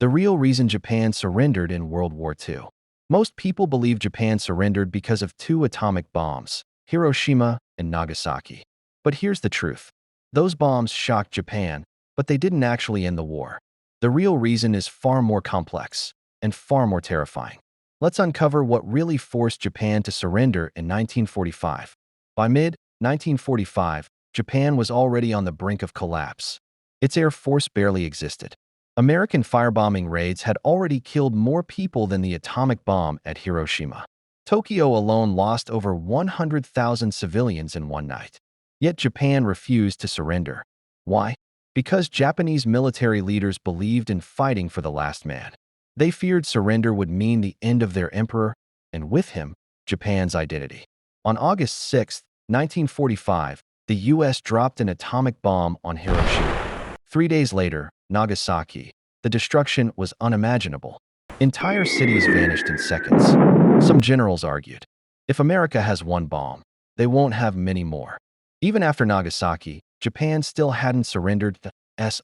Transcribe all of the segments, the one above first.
The real reason Japan surrendered in World War II. Most people believe Japan surrendered because of two atomic bombs, Hiroshima and Nagasaki. But here's the truth. Those bombs shocked Japan, but they didn't actually end the war. The real reason is far more complex and far more terrifying. Let's uncover what really forced Japan to surrender in 1945. By mid-1945, Japan was already on the brink of collapse. Its air force barely existed. American firebombing raids had already killed more people than the atomic bomb at Hiroshima. Tokyo alone lost over 100,000 civilians in one night. Yet Japan refused to surrender. Why? Because Japanese military leaders believed in fighting for the last man. They feared surrender would mean the end of their emperor, and with him, Japan's identity. On August 6, 1945, the U.S. dropped an atomic bomb on Hiroshima. 3 days later, Nagasaki. The destruction was unimaginable. Entire cities vanished in seconds. Some generals argued, if America has one bomb, they won't have many more. Even after Nagasaki, Japan still hadn't surrendered.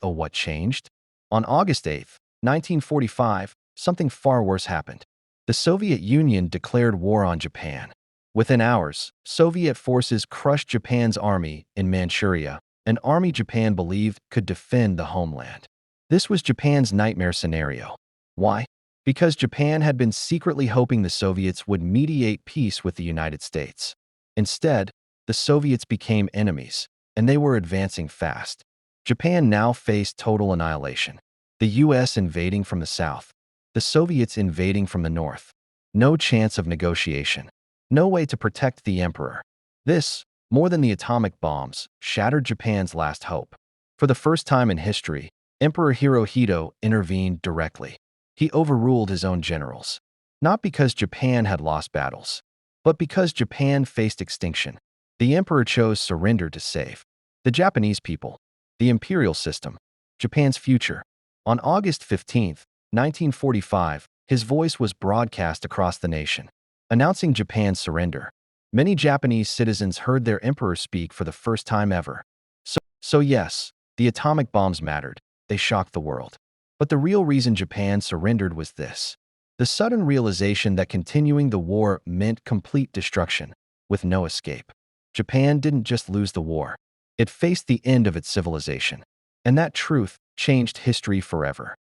What changed? On August 8, 1945, something far worse happened. The Soviet Union declared war on Japan. Within hours, Soviet forces crushed Japan's army in Manchuria, an army Japan believed could defend the homeland. This was Japan's nightmare scenario. Why? Because Japan had been secretly hoping the Soviets would mediate peace with the United States. Instead, the Soviets became enemies, and they were advancing fast. Japan now faced total annihilation. The U.S. invading from the south, the Soviets invading from the north. No chance of negotiation. No way to protect the emperor. This, more than the atomic bombs, shattered Japan's last hope. For the first time in history, Emperor Hirohito intervened directly. He overruled his own generals. Not because Japan had lost battles, but because Japan faced extinction. The emperor chose surrender to save the Japanese people, the imperial system, Japan's future. On August 15, 1945, his voice was broadcast across the nation, announcing Japan's surrender. Many Japanese citizens heard their emperor speak for the first time ever. So yes, the atomic bombs mattered. They shocked the world. But the real reason Japan surrendered was this: the sudden realization that continuing the war meant complete destruction, with no escape. Japan didn't just lose the war. It faced the end of its civilization. And that truth changed history forever.